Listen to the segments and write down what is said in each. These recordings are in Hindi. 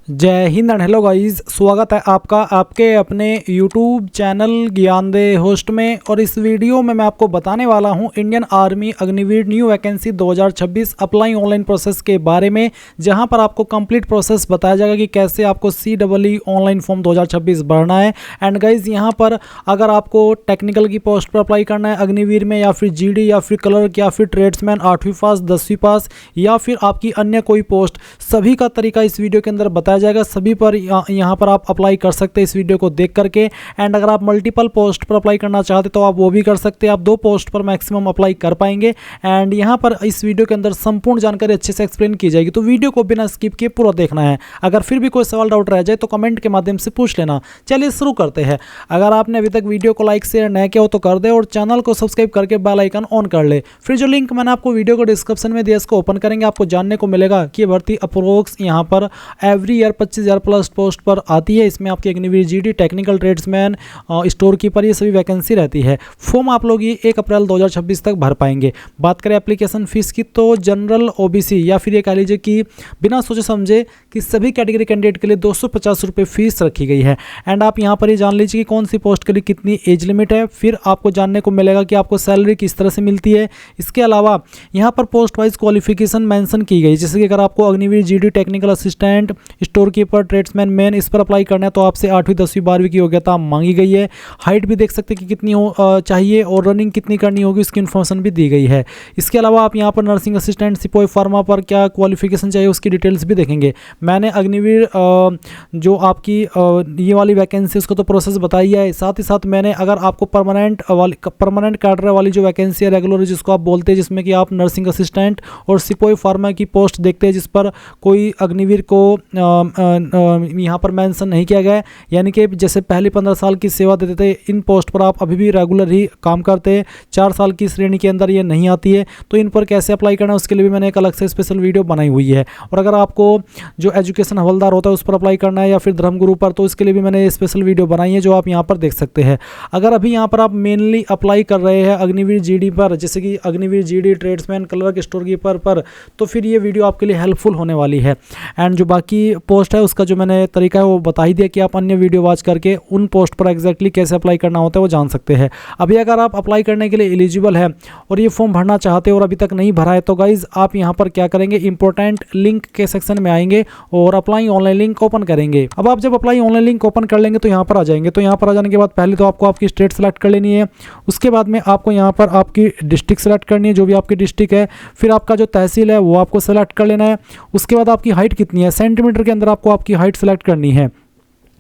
जय हिंद एंड हेलो गाइस, स्वागत है आपका आपके अपने यूट्यूब चैनल ज्ञानदे होस्ट में। और इस वीडियो में मैं आपको बताने वाला हूं Indian army Agniveer new vacancy 2026 apply online process के बारे में, जहां पर आपको कंप्लीट प्रोसेस बताया जाएगा कि कैसे आपको CEE ऑनलाइन फॉर्म 2026 भरना है। एंड गाइज यहां पर अगर आपको टेक्निकल की पोस्ट पर अप्लाई करना है अग्निवीर में, या फिर GD या फिर क्लर्क या फिर ट्रेड्समैन 8वीं पास 10वीं पास या फिर आपकी अन्य कोई पोस्ट, सभी का तरीका इस वीडियो के अंदर बताया जाएगा। सभी पर यहाँ पर आप अप्लाई कर सकते हैं इस वीडियो को देख करके। एंड अगर आप मल्टीपल पोस्ट पर अप्लाई करना चाहते तो आप वो भी कर सकते हैं। आप 2 पोस्ट पर मैक्सिमम अप्लाई कर पाएंगे। एंड यहाँ पर इस वीडियो के अंदर संपूर्ण जानकारी अच्छे से एक्सप्लेन की जाएगी, तो वीडियो को बिना स्किप किए पूरा देखना है। अगर फिर भी कोई सवाल डाउट रह जाए तो कमेंट के माध्यम से पूछ लेना। चलिए शुरू करते हैं। अगर आपने अभी तक वीडियो को लाइक शेयर नहीं किया हो तो कर दे, और चैनल को सब्सक्राइब करके बेल आइकन ऑन कर ले। फिर जो लिंक मैंने आपको वीडियो को डिस्क्रिप्शन में दिया इसको ओपन करेंगे, आपको जानने को मिलेगा कि भर्ती अप्रोक्स यहाँ पर एवरी ईयर 25,000 प्लस पोस्ट पर आती है। इसमें आपकी Agniveer GD, technical tradesman, store keeper, ये सभी वैकेंसी रहती है। फॉर्म आप लोग ये 1 अप्रैल 2026 तक भर पाएंगे। बात करें एप्लीकेशन फीस की तो जनरल OBC या फिर ये कह लीजिए कि बिना सोचे समझे कि सभी कैटेगरी कैंडिडेट के लिए 250 रुपये फीस रखी गई है। एंड आप यहाँ पर ये जान लीजिए कि कौन सी पोस्ट के लिए कितनी एज लिमिट है। फिर आपको जानने को मिलेगा कि आपको सैलरी किस तरह से मिलती है। इसके अलावा यहाँ पर पोस्ट वाइज क्वालिफिकेशन मेंशन की गई, जैसे कि अगर आपको Agniveer GD, technical assistant, store keeper, tradesman main इस पर अप्लाई करना है तो आपसे 8वीं 10वीं 12वीं की योग्यता मांगी गई है। हाइट भी देख सकते हैं कि कितनी हो चाहिए और रनिंग कितनी करनी होगी, उसकी इन्फॉर्मेशन भी दी गई है। इसके अलावा आप यहाँ पर नर्सिंग असिस्टेंट, सिपाही, फार्मा पर क्या क्वालिफिकेशन चाहिए उसकी डिटेल्स भी देखेंगे। मैंने अग्निवीर जो आपकी ये वाली वैकेंसी उसको तो प्रोसेस बताई है। साथ ही साथ मैंने अगर आपको परमानेंट कैडर वाली जो वैकेंसी है रेगुलर जिसको आप बोलते हैं, जिसमें कि आप नर्सिंग असिस्टेंट और सिपाही फार्मा की पोस्ट देखते हैं, जिस पर कोई अग्निवीर को यहाँ पर मेंशन नहीं किया गया है, यानी कि जैसे पहले 15 साल की सेवा देते थे, इन पोस्ट पर आप अभी भी रेगुलर ही काम करते हैं। 4 साल की श्रेणी के अंदर ये नहीं आती है, तो इन पर कैसे अप्लाई करना है उसके लिए भी मैंने एक अलग से स्पेशल वीडियो बनाई हुई है। और अगर आपको जो एजुकेशन हवलदार होता है उस पर अप्लाई करना है या फिर धर्मगुरु पर, तो इसके लिए भी मैंने स्पेशल वीडियो बनाई है जो आप यहाँ पर देख सकते हैं। अगर अभी यहाँ पर आप मेनली अप्लाई कर रहे हैं अग्निवीर GD पर, जैसे कि Agniveer GD, tradesman, clerk, store keeper पर, तो फिर ये वीडियो आपके लिए हेल्पफुल होने वाली है। एंड जो बाकी पोस्ट है उसका जो मैंने तरीका है वो बता ही दिया कि आप अन्य वीडियो वॉच करके उन पोस्ट पर एग्जैक्टली कैसे अप्लाई करना होता है वो जान सकते हैं। अभी अगर आप अप्लाई करने के लिए एलिजिबल है और ये फॉर्म भरना चाहते हो और अभी तक नहीं भरा है, तो गाइज आप यहाँ पर क्या करेंगे, इंपॉर्टेंट लिंक के सेक्शन में आएंगे और अप्लाई ऑनलाइन लिंक ओपन करेंगे। अब आप जब अप्लाई ऑनलाइन लिंक ओपन कर लेंगे तो यहाँ पर आ जाएंगे। तो यहाँ पर आ जाने के बाद पहले तो आपको आपकी स्टेट सेलेक्ट कर लेनी है। उसके बाद में आपको यहाँ पर आपकी डिस्ट्रिक्ट सेलेक्ट करनी है, जो भी आपकी डिस्ट्रिक्ट है। फिर आपका जो तहसील है वो आपको सेलेक्ट कर लेना है। उसके बाद आपकी हाइट कितनी है, सेंटीमीटर के अंदर आपको आपकी हाइट सेलेक्ट करनी है।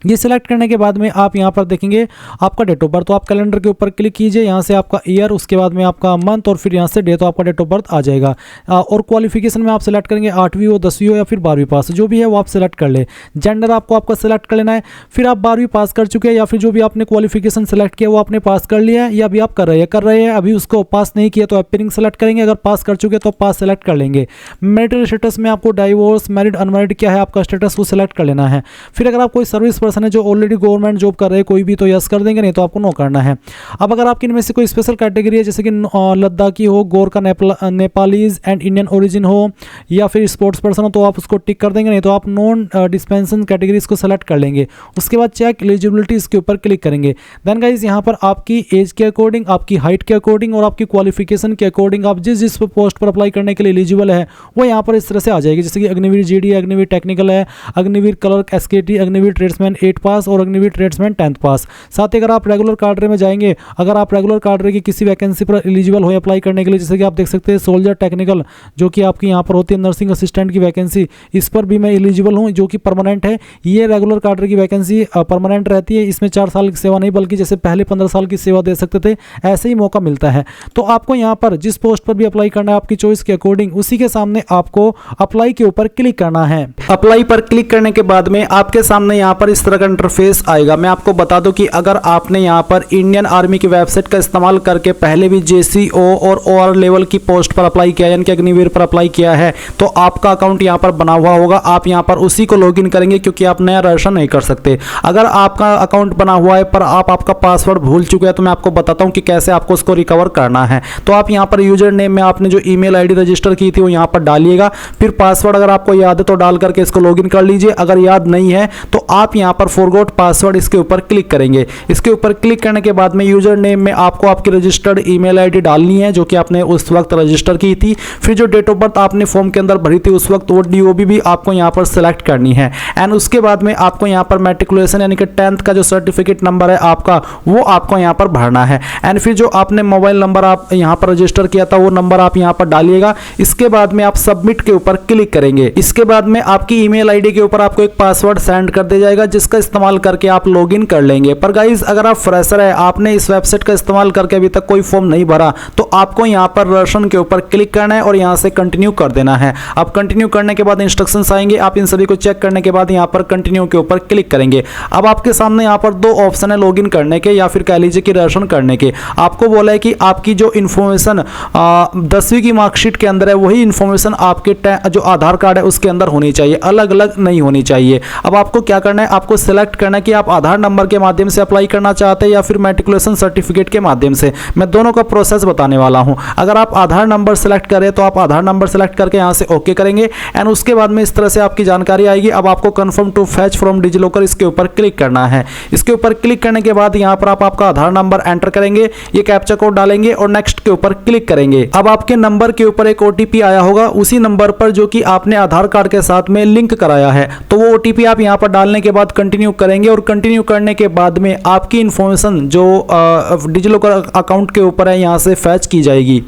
ये सिलेक्ट करने के बाद में आप यहाँ पर देखेंगे आपका डेट ऑफ बर्थ, तो आप कैलेंडर के ऊपर क्लिक कीजिए, यहाँ से आपका ईयर, उसके बाद में आपका मंथ और फिर यहाँ से डे, तो आपका डेट ऑफ बर्थ आ जाएगा। और क्वालिफिकेशन में आप सेलेक्ट करेंगे 8वीं हो, 10वीं हो या फिर 12वीं पास, जो भी है वो आप सेलेक्ट कर ले। जेंडर आपको आपका सेलेक्ट कर लेना है। फिर आप 12वीं पास कर चुके हैं या फिर जो भी आपने क्वालिफिकेशन सेलेक्ट किया वो आपने पास कर लिया है, या अभी आप कर रहे हैं अभी उसको पास नहीं किया तो अपीयरिंग सेलेक्ट करेंगे। अगर पास कर चुके तो पास सेलेक्ट कर लेंगे। मैरिटल स्टेटस में आपको डाइवोर्स, मैरिड, अनमैरिड क्या है आपका स्टेटस वो सेलेक्ट कर लेना है। फिर अगर आप कोई सर्विस पर्सन है जो ऑलरेडी गवर्नमेंट जॉब कर रहे हैं कोई भी, तो यस कर देंगे, नहीं तो आपको नो करना है। अब अगर आपकी इनमें से कोई स्पेशल कैटेगरी है, जैसे कि लद्दाखी हो, Gorkha, Nepalese and Indian origin हो, या फिर स्पोर्ट्स पर्सन हो, तो आप उसको टिक कर देंगे, नहीं तो आप नॉन डिस्पेंशन कैटेगरीज को सेलेक्ट कर लेंगे। उसके बाद चेक एलिजिबिलिटी इसके ऊपर क्लिक करेंगे। देन गाइज यहाँ पर आपकी एज के अकॉर्डिंग, आपकी हाइट के अकॉर्डिंग और आपकी क्वालिफिकेशन के अकॉर्डिंग आप जिस पोस्ट पर अप्लाई करने के लिए एलिजिबल है वो यहाँ पर इस तरह से आ जाएगी। जैसे कि अग्निवीर GD, अग्निवीर टेक्निकल है, Agniveer clerk SKT, Agniveer tradesman 8 पास और अग्निवीर ट्रेड्समैन 10th पास। साथ ही अगर आप रेगुलर कैडर में जाएंगे, अगर आप रेगुलर कैडर की किसी वैकेंसी पर एलिजिबल हो अप्लाई करने के लिए, जैसे कि आप देख सकते हैं सोल्जर टेक्निकल जो कि आपकी यहाँ पर होती है, नर्सिंग असिस्टेंट की वैकेंसी, इस पर भी मैं एलिजिबल हूँ जो कि परमानेंट है। ये रेगुलर कैडर की वैकेंसी परमानेंट रहती है, इसमें 4 साल की सेवा नहीं बल्कि जैसे पहले 15 साल की सेवा दे सकते थे ऐसे ही मौका मिलता है। तो आपको यहाँ पर जिस पोस्ट पर भी अप्लाई करना है आपकी चॉइस के अकॉर्डिंग, उसी के सामने आपको अप्लाई के ऊपर क्लिक करना है। अप्लाई पर क्लिक करने के बाद में आपके सामने यहाँ पर इस तरह का इंटरफेस आएगा। मैं आपको बता दूं कि अगर आपने यहाँ पर इंडियन आर्मी की वेबसाइट का इस्तेमाल करके पहले भी JCO और OR लेवल की पोस्ट पर अप्लाई किया है, यानी कि अग्निवीर पर अप्लाई किया है, तो आपका अकाउंट यहाँ पर बना हुआ होगा। आप यहाँ पर उसी को लॉगिन करेंगे क्योंकि आप नया रजिस्टर नहीं कर सकते। अगर आपका अकाउंट बना हुआ है पर आप आपका पासवर्ड भूल चुके हैं, तो मैं आपको बताता हूँ कि कैसे आपको उसको रिकवर करना है। तो आप यहाँ पर यूजर नेम में आपने जो ईमेल आईडी रजिस्टर की थी वो यहाँ पर डालिएगा। फिर पासवर्ड अगर आपको याद है तो डाल करके इसको लॉगिन कर लीजिए। अगर याद नहीं है तो आप यहाँ पर फॉरगॉट पासवर्ड इसके ऊपर क्लिक करेंगे। इसके ऊपर क्लिक करने के बाद में यूजर नेम में आपको आपकी रजिस्टर्ड ईमेल आईडी डालनी है जो कि आपने उस वक्त रजिस्टर की थी। फिर जो डेट ऑफ बर्थ आपने फॉर्म के अंदर भरी थी उस वक्त वो DOB भी आपको यहाँ पर सेलेक्ट करनी है। एंड उसके बाद में आपको यहाँ पर मैट्रिकुलेशन यानी कि 10th का जो सर्टिफिकेट नंबर है आपका, वो आपको यहाँ पर भरना है। एंड फिर जो आपने मोबाइल नंबर आप यहाँ पर रजिस्टर किया था वो नंबर आप यहाँ पर डालिएगा। इसके बाद में आप सबमिट के ऊपर क्लिक करेंगे। इसके बाद में आपकी ईमेल आईडी के ऊपर आपको एक पासवर्ड सेंड कर दिया जाएगा जिसका इस्तेमाल करके आप लॉगिन कर लेंगे। पर गाइज अगर आप फ्रेशर है, आपने इस वेबसाइट का इस्तेमाल करके अभी तक कोई फॉर्म नहीं भरा, तो आपको यहाँ पर रजिस्ट्रेशन के ऊपर क्लिक करना है और यहाँ से कंटिन्यू कर देना है। आप कंटिन्यू करने के बाद इंस्ट्रक्शंस आएंगे, आप इन सभी को चेक करने के बाद यहाँ पर कंटिन्यू के ऊपर क्लिक करेंगे। अब आपके सामने यहाँ पर दो ऑप्शन है लॉगिन करने के या फिर कह लीजिए कि रजिस्ट्रेशन करने के। आपको बोला है कि आपकी जो इन्फॉर्मेशन 10वीं की मार्कशीट के अंदर है वही इन्फॉर्मेशन आपके जो आधार कार्ड है उसके अंदर होनी चाहिए, अलग अलग नहीं होनी चाहिए। अब आपको क्या करना है, आपको सिलेक्ट करना है कि आप आधार नंबर के माध्यम से अप्लाई करना चाहते हैं या फिर मैट्रिकुलेशन सर्टिफिकेट के माध्यम से। मैं दोनों का प्रोसेस बताने वाला हूं। अगर आप आधार नंबर सेलेक्ट करें तो आप आधार नंबर सेलेक्ट करके यहां से ओके करेंगे एंड उसके बाद में इस तरह से आपकी जानकारी आएगी। अब आपको confirm to fetch from DigiLocker इसके ऊपर क्लिक करना है। इसके ऊपर क्लिक करने के बाद यहां पर आप आपका आधार नंबर एंटर करेंगे, ये कैप्चा कोड डालेंगे और नेक्स्ट के ऊपर क्लिक करेंगे। अब आपके नंबर के ऊपर एक OTP आया होगा, उसी नंबर पर जो कि आपने आधार कार्ड के साथ में लिंक कराया है, तो वो OTP आप यहां पर डालने के बाद कंटिन्यू करेंगे और कंटिन्यू करने के बाद में आपकी इंफॉर्मेशन जो डिजिलॉकर अकाउंट के ऊपर है यहां से फैच की जाएगी।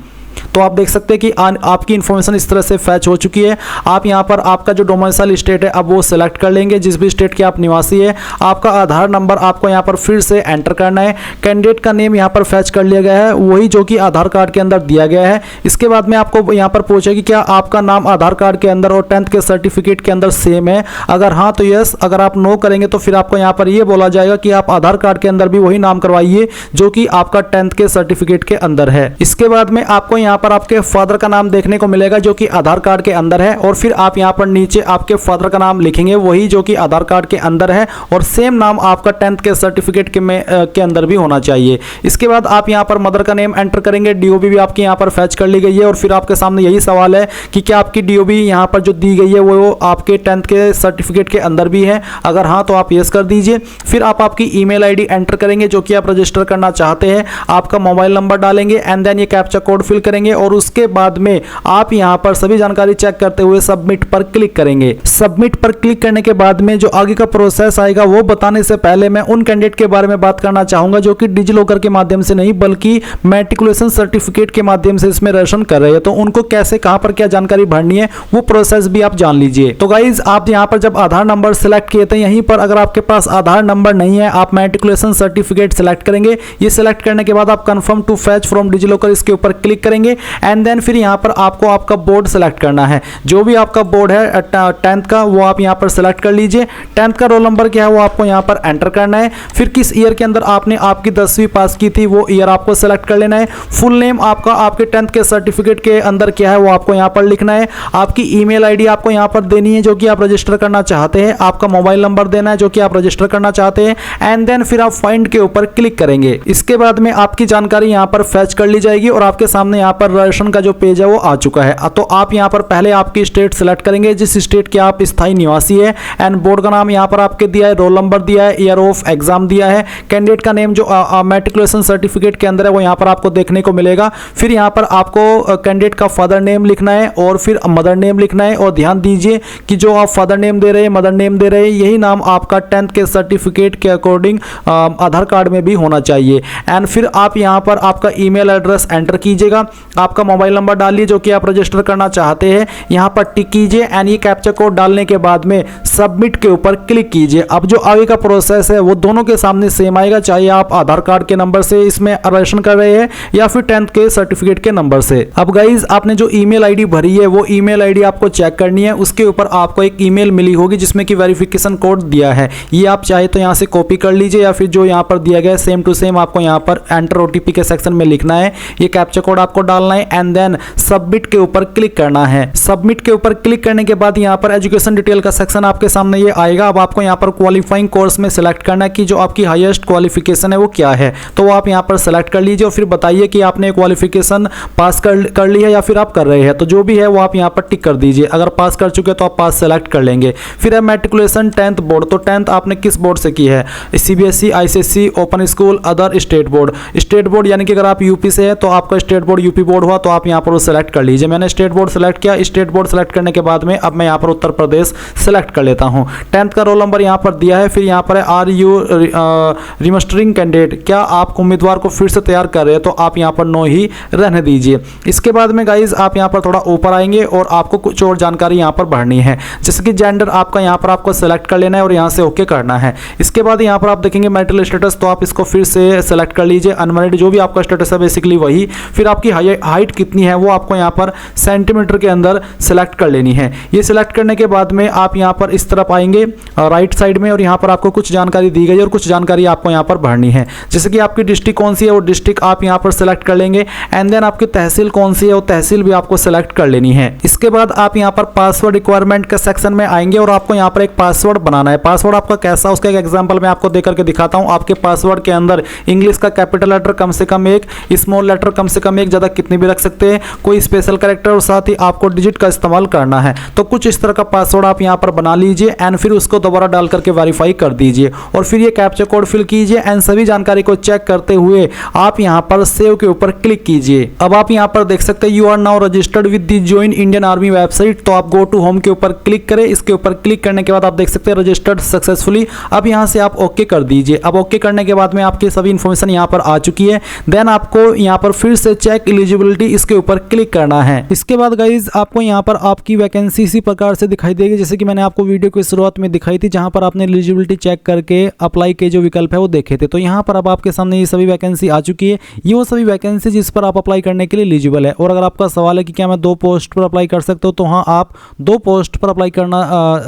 तो आप देख सकते हैं कि आपकी इंफॉर्मेशन इस तरह से फैच हो चुकी है। आप यहां पर आपका जो डोमिसाइल स्टेट है अब वो सिलेक्ट कर लेंगे, जिस भी स्टेट के आप निवासी है। आपका आधार नंबर आपको यहां पर फिर से एंटर करना है। कैंडिडेट का नेम यहां पर फैच कर लिया गया है, वही जो कि आधार कार्ड के अंदर दिया गया है। इसके बाद में आपको यहां पर पूछेगी क्या आपका नाम आधार कार्ड के अंदर और 10th के सर्टिफिकेट के अंदर सेम है। अगर हाँ तो यस, अगर आप नो करेंगे तो फिर आपको यहां पर यह बोला जाएगा कि आप आधार कार्ड के अंदर भी वही नाम करवाइए जो कि आपका 10th के सर्टिफिकेट के अंदर है। इसके बाद में आपको यहां पर आपके फादर का नाम देखने को मिलेगा जो कि आधार कार्ड के अंदर है और फिर आप यहां पर नीचे आपके फादर का नाम लिखेंगे वही जो कि आधार कार्ड के अंदर है और सेम नाम आपका 10th के सर्टिफिकेट के अंदर भी होना चाहिए। इसके बाद आप यहां पर मदर का नेम एंटर करेंगे। DOB भी आपकी यहां पर फैच कर ली गई है और फिर आपके सामने यही सवाल है कि क्या आपकी DOB यहां पर जो दी गई है वो आपके 10th के सर्टिफिकेट के अंदर भी है। अगर हाँ तो आप यस कर दीजिए। फिर आप आपकी ईमेल आईडी एंटर करेंगे जो कि आप रजिस्टर करना चाहते हैं। आपका मोबाइल नंबर डालेंगे एंड देन ये कैप्चा कोड फिल करेंगे और उसके बाद में आप यहां पर सभी जानकारी चेक करते हुए सबमिट पर क्लिक करेंगे। सबमिट पर क्लिक करने के बाद में जो आगे का प्रोसेस आएगा वो बताने से पहले मैं उन कैंडिडेट के बारे में बात करना चाहूंगा जो कि डिजिलॉकर के माध्यम से नहीं बल्कि मैट्रिकुलेशन सर्टिफिकेट के माध्यम से इसमें रजिस्ट्रेशन कर रहे हैं। तो उनको कैसे कहां पर क्या जानकारी भरनी है वो प्रोसेस भी आप जान लीजिए। तो गाइज आप यहां पर जब आधार नंबर सेलेक्ट किए थे यहीं पर अगर आपके पास आधार नंबर नहीं है आप मैट्रिकुलेशन सर्टिफिकेट सेलेक्ट करेंगे। ये सेलेक्ट करने के बाद आप confirm to fetch from DigiLocker इसके ऊपर क्लिक करेंगे एंड देन फिर यहां पर आपको आपका बोर्ड सेलेक्ट करना है। जो भी आपका बोर्ड है 10th का वो आप यहां पर सेलेक्ट कर लीजिए। 10th का रोल नंबर क्या है वो आपको यहां पर एंटर करना है। फिर किस ईयर के अंदर आपने आपकी 10वीं पास की थी वो ईयर आपको सेलेक्ट कर लेना है। फुल नेम आपका आपके 10th के सर्टिफिकेट के अंदर क्या है वो आपको यहां पर लिखना है। आपकी ईमेल आईडी आपको यहां पर देनी है जो कि आप रजिस्टर करना चाहते हैं। आपका मोबाइल नंबर देना है जो कि आप रजिस्टर करना चाहते हैं एंड देन फिर आप फाइंड के ऊपर क्लिक करेंगे। इसके बाद में आपकी जानकारी यहां पर फैच कर ली जाएगी और आपके सामने यहां पर रजिस्ट्रेशन का जो पेज है वो आ चुका है। तो आप यहां पर पहले आपकी स्टेट सेलेक्ट करेंगे जिस स्टेट के आप स्थायी निवासी है एंड बोर्ड का नाम यहां पर आपके दिया है, रोल नंबर दिया है, ईयर ऑफ एग्जाम दिया है। कैंडिडेट का नेम जो मैट्रिकुलेशन सर्टिफिकेट के अंदर है वो यहां पर आपको देखने को मिलेगा। फिर यहां पर आपको कैंडिडेट का फादर नेम लिखना है और फिर मदर नेम लिखना है और ध्यान दीजिए कि जो आप फादर नेम दे रहे हैं मदर नेम दे रहे हैं यही नाम आपका 10th के सर्टिफिकेट के अकॉर्डिंग आधार कार्ड में भी होना चाहिए। एंड फिर आप यहां पर आपका ईमेल एड्रेस एंटर कीजिएगा। आपका मोबाइल नंबर डालिए जो कि आप रजिस्टर करना चाहते हैं, यहाँ पर टिक कीजिए एंड ये कैप्चा कोड डालने के बाद में सबमिट के ऊपर क्लिक कीजिए। अब जो आगे का प्रोसेस है वो दोनों के सामने सेम आएगा, चाहे आप आधार कार्ड के नंबर से इसमें रजिस्ट्रेशन कर रहे हैं या फिर 10th के सर्टिफिकेट के नंबर से। अब गाइज आपने जो ईमेल आईडी भरी है वो ईमेल आईडी आपको चेक करनी है, उसके ऊपर आपको एक ईमेल मिली होगी जिसमें कि वेरिफिकेशन कोड दिया है, ये आप चाहे तो यहाँ से कॉपी कर लीजिए या फिर जो यहाँ पर दिया गया है सेम टू सेम आपको यहाँ पर एंटर ओटीपी के सेक्शन में लिखना है, ये कैप्चा कोड आपको डालना है एंड देन सबमिट के ऊपर क्लिक करना है। सबमिट के ऊपर क्लिक करने के बाद यहाँ पर एजुकेशन डिटेल का सेक्शन आपके सामने ये आएगा। अब आपको यहाँ पर क्वालिफाइंग कोर्स में सिलेक्ट करना है कि जो आपकी हाईएस्ट क्वालिफिकेशन है वो क्या है, तो वो आप यहाँ पर सेलेक्ट कर लीजिए और फिर बताइए कि आपने क्वालिफिकेशन पास कर ली है या फिर आप कर रहे हैं, तो जो भी है वो आप यहाँ पर टिक कर दीजिए। अगर पास कर चुके तो आप पास सेलेक्ट कर लेंगे। फिर है मैट्रिकुलेशन 10th बोर्ड, तो 10th आपने किस बोर्ड से की है, CBSE, ICSE, open school, other, state board. State board यानी कि अगर आप यूपी से है तो आपका स्टेट बोर्ड यूपी बोर्ड हुआ, तो आप यहाँ पर वो सेलेक्ट कर लीजिए। मैंने स्टेट बोर्ड सेलेक्ट किया। स्टेट बोर्ड सेलेक्ट करने के बाद में अब मैं यहाँ पर उत्तर प्रदेश सेलेक्ट कर लेता हूँ। 10th का रोल नंबर यहाँ पर दिया है। फिर यहाँ पर है आर यू रिमस्टरिंग कैंडिडेट, क्या आप उम्मीदवार को फिर से तैयार कर रहे हैं, तो आप यहाँ पर नो ही रहने दीजिए। इसके बाद में गाइज आप यहाँ पर थोड़ा ऊपर आएंगे और आपको कुछ और जानकारी यहाँ पर भरनी है, जैसे कि जेंडर आपका यहाँ पर आपको सेलेक्ट कर लेना है और यहाँ से ओके करना है। इसके बाद यहाँ पर आप देखेंगे मैरिटल स्टेटस, तो आप इसको फिर से सेलेक्ट कर लीजिए, अनमैरिड जो भी आपका स्टेटस है बेसिकली वही। फिर आपकी हाइट कितनी है वो आपको यहाँ पर सेंटीमीटर के अंदर सेलेक्ट कर लेनी है। ये सिलेक्ट करने के बाद में आप यहाँ पर इस तरफ आएंगे राइट साइड में और यहाँ पर आपको कुछ जानकारी दी गई और कुछ जानकारी आपको यहाँ पर भरनी है, जैसे कि आपकी डिस्ट्रिक्ट कौन सी है वो डिस्ट्रिक्ट आप यहाँ पर सेलेक्ट कर लेंगे एंड देन आपकी तहसील कौन सी है वो तहसील भी आपको सेलेक्ट कर लेनी है। इसके बाद आप यहाँ पर पासवर्ड रिक्वायरमेंट के सेक्शन में आएंगे और आपको यहाँ पर एक पासवर्ड बनाना है। पासवर्ड आपका कैसा, उसका एक एग्जांपल मैं आपको देकर के दिखाता हूँ। आपके पासवर्ड के अंदर इंग्लिश का कैपिटल लेटर कम से कम एक, स्मॉल लेटर कम से कम एक, ज़्यादा कितनी भी रख सकते हैं, कोई स्पेशल कैरेक्टर और साथ ही आपको डिजिट का इस्तेमाल करना है। तो कुछ इस तरह का पासवर्ड आप यहाँ पर बना लीजिए एंड फिर उसको दोबारा डाल करके वेरीफाई कर दीजिए और फिर ये कैप्चा कोड फिल कीजिए एंड सभी जानकारी को चेक करते हुए आप यहाँ पर सेव के ऊपर क्लिक कीजिए। अब आप यहाँ पर देख सकते हैं you are now registered with the join Indian army website, तो आप गो टू होम के ऊपर क्लिक करें। इसके ऊपर क्लिक करने के बाद आप देख सकते हैं रजिस्टर्ड सक्सेसफुली। अब यहाँ से आप ओके कर दीजिए। अब ओके करने के बाद में आपकी सभी इन्फॉर्मेशन यहाँ पर आ चुकी है। देन आपको यहाँ पर फिर से चेक एलिजिबिलिटी इसके ऊपर क्लिक करना है। इसके बाद गाइज आपको यहाँ पर आपकी वैकेंसी इसी प्रकार से दिखाई देगी जैसे कि मैंने आपको वीडियो की शुरुआत में दिखाई थी, जहाँ पर आपने एलिजिबिलिटी चेक करके अप्लाई के जो विकल्प है वो देखे थे। तो यहाँ पर अब आपके सामने ये सभी वैकेंसी आ चुकी है। ये वो सभी वैकेंसी जिस पर आप अप्लाई करने के लिए एलिजिबल है। और अगर आपका सवाल है कि क्या मैं 2 पोस्ट पर अप्लाई कर सकता हूँ, तो हाँ आप 2 पोस्ट पर अप्लाई करना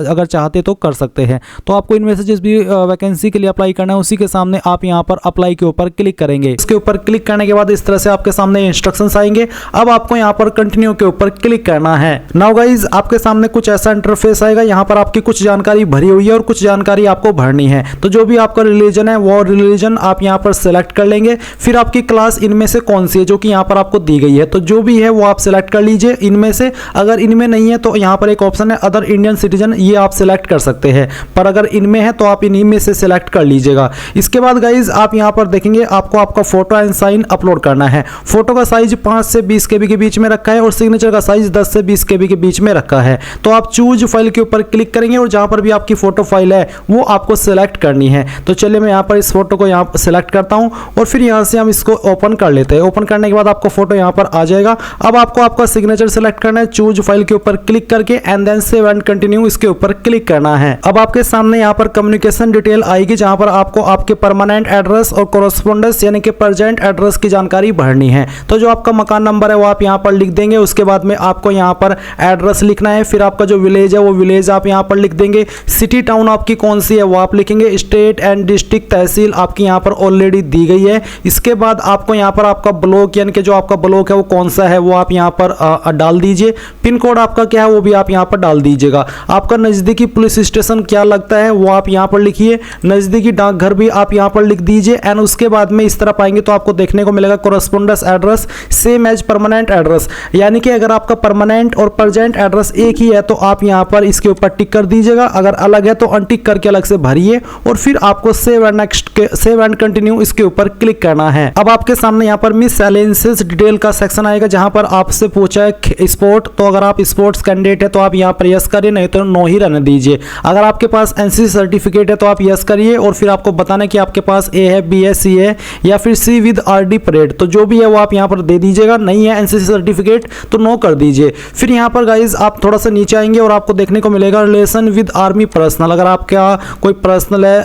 अगर चाहते तो कर सकते हैं। तो आपको इनमें से जिस भी वैकेंसी के लिए अप्लाई करना है उसी के सामने आप यहाँ पर अप्लाई के ऊपर क्लिक करेंगे। इसके ऊपर क्लिक करने के बाद इस तरह से आपके सामने इंस्ट्रक्शंस आएंगे। अब आपको यहाँ पर कंटिन्यू के ऊपर क्लिक करना है। नाउ गाइज आपके सामने कुछ ऐसा इंटरफेस आएगा। यहाँ पर आपकी कुछ जानकारी भरी हुई है और कुछ जानकारी आपको भरनी है। तो जो भी आपका रिलीजन है वो रिलीजन आप यहाँ पर सेलेक्ट कर लेंगे। फिर आपकी क्लास इनमें से कौन सी है जो कि यहाँ पर आपको दी गई है, तो जो भी है वो आप सेलेक्ट कर लीजिए इनमें से। अगर इनमें नहीं है तो यहाँ पर एक ऑप्शन है अदर इंडियन सिटीजन, ये आप सेलेक्ट कर सकते हैं, पर अगर इनमें है तो आप इन्हीं में से सेलेक्ट कर लीजिएगा। इसके बाद गाइज आप यहाँ पर देखेंगे आपको आपका फोटो एंड साइन अपलोड करना है। फोटो का साइज 5 से 20 KB के बीच में रखा है और सिग्नेचर का साइज 10 से 20 KB के बीच में रखा है। तो आप चूज फाइल के ऊपर क्लिक करेंगे और जहां पर भी आपकी फोटो फाइल है वो आपको सेलेक्ट करनी है। तो चलिए मैं यहाँ पर इस फोटो को यहाँ सेलेक्ट करता हूँ और फिर यहाँ से हम इसको ओपन कर लेते हैं। ओपन करने के बाद आपको फोटो यहाँ पर आ जाएगा। अब आपको आपका सिग्नेचर सेलेक्ट करना है, चूज फाइल के ऊपर क्लिक करके and then save and continue इसके ऊपर क्लिक करना है। अब आपके सामने यहाँ पर कम्युनिकेशन डिटेल आएगी जहां पर आपको आपके परमानेंट एड्रेस और कोरेस्पोंडेंस यानी कि प्रेजेंट एड्रेस की जानकारी भरनी है। तो जो आपका मकान नंबर है वो आप यहाँ पर लिख देंगे। उसके बाद में आपको यहाँ पर एड्रेस लिखना है। फिर आपका जो विलेज है वो विलेज आप यहाँ पर लिख देंगे। सिटी टाउन आपकी कौन सी है वो आप लिखेंगे। स्टेट एंड डिस्ट्रिक्ट तहसील आपकी यहाँ पर ऑलरेडी दी गई है। इसके बाद आपको यहाँ पर आपका ब्लॉक यानी कि जो आपका ब्लॉक है वो कौन सा है वो आप यहाँ पर डाल दीजिए। पिन कोड आपका क्या है वो भी आप यहाँ पर डाल दीजिएगा। आपका नज़दीकी पुलिस स्टेशन क्या लगता है वो आप यहाँ पर लिखिए। नज़दीकी डाकघर भी आप यहाँ पर लिख दीजिए एंड उसके बाद में इस तरह पाएंगे तो आपको देखने को मिलेगा correspondence address same as permanent address, यानी कि अगर आपका परमानेंट और प्रेजेंट एड्रेस एक ही है तो आप यहाँ पर इसके ऊपर टिक कर दीजिएगा। अगर अलग है तो अनटिक करके अलग से भरिए और फिर आपको सेव एंड नेक्स्ट के सेव एंड कंटिन्यू इसके ऊपर क्लिक करना है। अब आपके सामने यहाँ पर मिससेलेनियस डिटेल का सेक्शन आएगा जहां पर आपसे पूछा है स्पोर्ट, तो अगर आप स्पोर्ट्स कैंडिडेट है तो आप यहाँ पर यस करिए, नहीं तो नो ही रहने दीजिए। अगर आपके पास एनसीसी सर्टिफिकेट है तो आप यस करिए और फिर आपको बताना कि आपके पास ए है, बी है, सी है या फिर सी विद आरडी परेड, तो जो भी है वो आप यहाँ पर दे दीजिएगा, नहीं है एनसीसी सर्टिफिकेट तो नो कर दीजिए। फिर यहाँ पर गाइज आप थोड़ा सा नीचे आएंगे और आपको देखने को मिलेगा रिलेशन विद आर्मी पर्सनल। अगर आपका कोई पर्सनल है,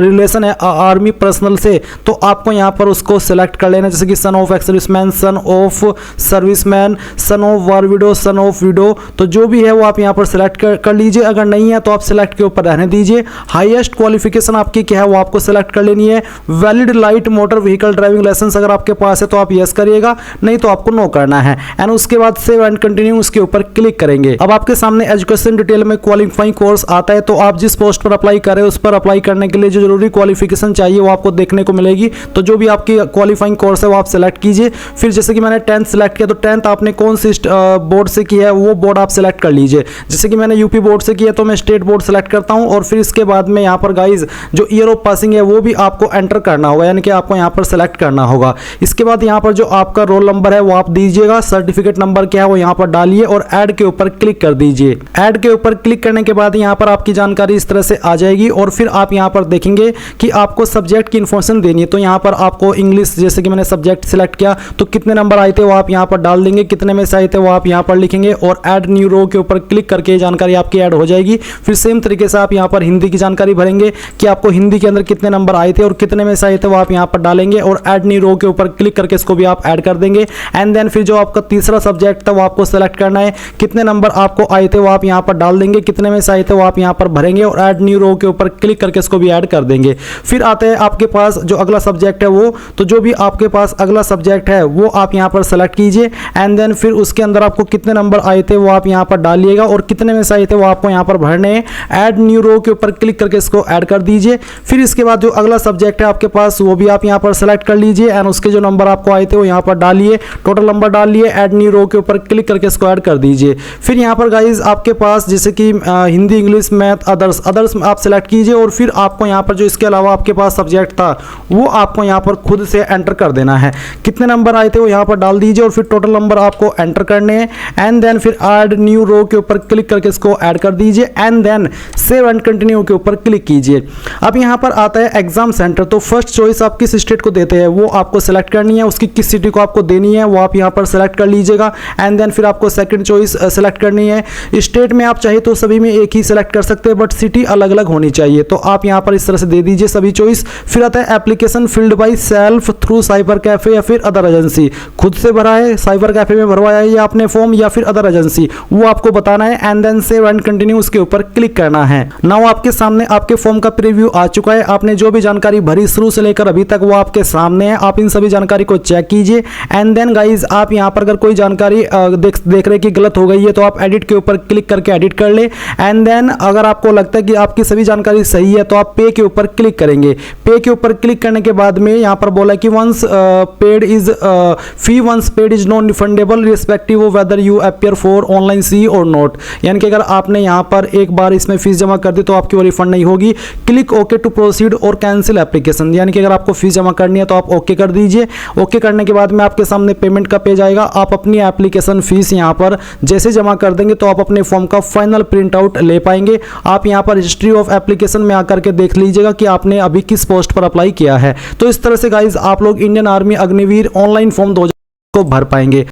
रिलेशन है आर्मी पर्सनल से, तो आपको यहाँ पर उसको सिलेक्ट कर लेना, जैसे कि son of ex serviceman, son of serviceman, son of war window, son of window, तो जो भी है वो आप यहाँ पर सिलेक्ट कर लीजिए। अगर नहीं है तो आप सिलेक्ट के ऊपर रहने दीजिए। हाईएस्ट क्वालिफिकेशन आपकी क्या है वो आपको सिलेक्ट कर लेनी है। Valid light motor vehicle driving licence अगर आपके पास है तो आप यस करिएगा, नहीं तो आपको नो करना है। एंड उसके बाद सेव एंड कंटिन्यू उसके ऊपर क्लिक करेंगे। अब आपके सामने एजुकेशन डिटेल में क्वालिफाइंग कोर्स आता है, तो आप जिस पोस्ट पर अप्लाई कर रहे हो उस पर अप्लाई करने के लिए जो जरूरी क्वालिफिकेशन चाहिए वो आपको देखने को मिलेगी। तो जो भी आपकी क्वालिफाइंग कोर्स है वो आप सिलेक्ट कीजिए। फिर जैसे कि मैंने 10th सिलेक्ट किया, तो 10th आपने कौन सी बोर्ड से किया है वो बोर्ड आप सिलेक्ट कर लीजिए। जैसे कि मैंने यूपी बोर्ड से किया तो मैं स्टेट बोर्ड सेलेक्ट करता हूं। और फिर इसके बाद में यहाँ पर गाइज जो ईयर ऑफ पासिंग है वो भी आपको एंटर करना होगा, यानी कि आपको यहाँ पर सेलेक्ट करना होगा। इसके बाद यहाँ पर जो आपका रोल नंबर है वो आप दीजिएगा, सर्टिफिकेट नंबर क्या है वो यहाँ पर डालिए और ऐड के ऊपर क्लिक कर दीजिए। ऐड के ऊपर क्लिक करने के बाद यहाँ पर आपकी जानकारी इस तरह से आ जाएगी और फिर आप यहाँ पर देखेंगे कि आपको सब्जेक्ट की इन्फॉर्मेशन देनी है। तो यहाँ पर आपको इंग्लिश, जैसे कि मैंने सब्जेक्ट सिलेक्ट किया तो कितने नंबर आए थे वो आप यहाँ पर डाल देंगे, कितने में से आए थे वो आप यहाँ पर लिखेंगे और ऐड न्यू रो के ऊपर क्लिक करके जानकारी आपकी ऐड हो जाएगी। फिर सेम तरीके से आप यहाँ पर हिंदी की जानकारी भरेंगे कि आपको हिंदी के अंदर कितने नंबर आए थे और कितने में से आए थे वो आप यहाँ पर डालेंगे और ऐड न्यू रो के ऊपर क्लिक करके इसको भी आप ऐड कर देंगे। एंड देन फिर जो आपका तीसरा सब्जेक्ट था वो आपको सेलेक्ट करना है, कितने नंबर आपको आए थे वो आप यहाँ पर डाल देंगे, कितने में से आए थे वो आप यहाँ पर भरेंगे और ऐड न्यू रो के ऊपर क्लिक करके इसको भी ऐड कर देंगे। फिर आते हैं आपके पास जो अगला सब्जेक्ट है वो, तो जो भी आपके पास अगला सब्जेक्ट है वो आप यहाँ पर सेलेक्ट कीजिए। एंड देन फिर उसके अंदर आपको कितने नंबर आए थे वो आप यहाँ पर डालिएगा और कितने में से आए थे वो आपको यहाँ पर भरने हैं। ऐड न्यू रो के ऊपर क्लिक करके इसको ऐड कर दीजिए। फिर इसके बाद जो अगला सब्जेक्ट है आपके पास वो भी आप यहाँ पर सेलेक्ट कर लीजिए एंड उसके जो नंबर आपको आए थे वो यहाँ पर डालिए, टोटल नंबर डालिए, ऐड न्यू रो के ऊपर क्लिक करके इसको ऐड कर दीजिए। फिर यहाँ पर गाइज आपके पास जैसे कि हिंदी, इंग्लिश, मैथ, अदर्स आप सेलेक्ट कीजिए और फिर आपको यहाँ पर जो इसके अलावा आपके पास सब्जेक्ट था वो आपको यहाँ पर खुद से एंटर कर देना है। कितने नंबर आए थे वो यहाँ पर डाल दीजिए और फिर टोटल नंबर आपको एंटर करने हैं। एंड देन फिर ऐड न्यू रो के ऊपर क्लिक करके इसको ऐड कर दीजिए and then save and continue के ऊपर क्लिक कीजिए। अब यहाँ पर आता है एग्जाम सेंटर। तो फर्स्ट चॉइस आप किस स्टेट को देते हैं वो आपको सेलेक्ट करनी है, उसकी किस सिटी को आपको देनी है वो आप यहाँ पर सेलेक्ट कर लीजिएगा। एंड देन फिर आपको सेकंड चॉइस सेलेक्ट करनी है। स्टेट में आप चाहे तो सभी में एक ही सेलेक्ट कर सकते हैं बट सिटी अलग अलग होनी चाहिए, तो आप यहाँ पर इस तरह से दे दीजिए सभी चॉइस। फिर आता है application field by self through cyber cafe या फिर अदर एजेंसी। खुद से भरा है, साइबर कैफे में भरवाया है या आपने फॉर्म या फिर अदर एजेंसी, वो आपको बताना है। And then save and continue उसके ऊपर क्लिक करना है। नाउ आपके सामने आपके फॉर्म का प्रीव्यू आ चुका है। आपने जो भी जानकारी भरी शुरू से लेकर अभी तक वो आपके सामने है। आप इन सभी जानकारी को चेक कीजिए। एंड देन गाइज आप यहाँ पर अगर कोई जानकारी देख रहे कि गलत हो गई है तो आप एडिट के ऊपर क्लिक करके एडिट कर ले। एंड देन अगर आपको लगता है कि आपकी सभी जानकारी सही है तो आप पे के ऊपर क्लिक करेंगे। पे के ऊपर क्लिक करने के बाद में यहाँ पर बोला कि once paid is non refundable respective of whether you appear for online C और नॉट, यानी कि अगर आपने यहाँ पर एक बार इसमें फीस जमा कर दी तो आपकी वो रिफंड नहीं होगी। क्लिक ओके टू प्रोसीड और कैंसिल एप्लीकेशन, यानी कि अगर आपको फीस जमा करनी है तो आप ओके कर दीजिए। ओके करने के बाद में आपके सामने पेमेंट का पेज आएगा। आप अपनी एप्लीकेशन फीस यहाँ पर जैसे जमा कर देंगे तो आप अपने फॉर्म का फाइनल प्रिंट आउट ले पाएंगे। आप यहाँ पर हिस्ट्री ऑफ एप्लीकेशन में आकर के देख लीजिएगा कि आपने अभी किस पोस्ट पर अप्लाई किया है। तो इस तरह से गाइज आप लोग Indian army Agniveer online form 2000 को भर पाएंगे।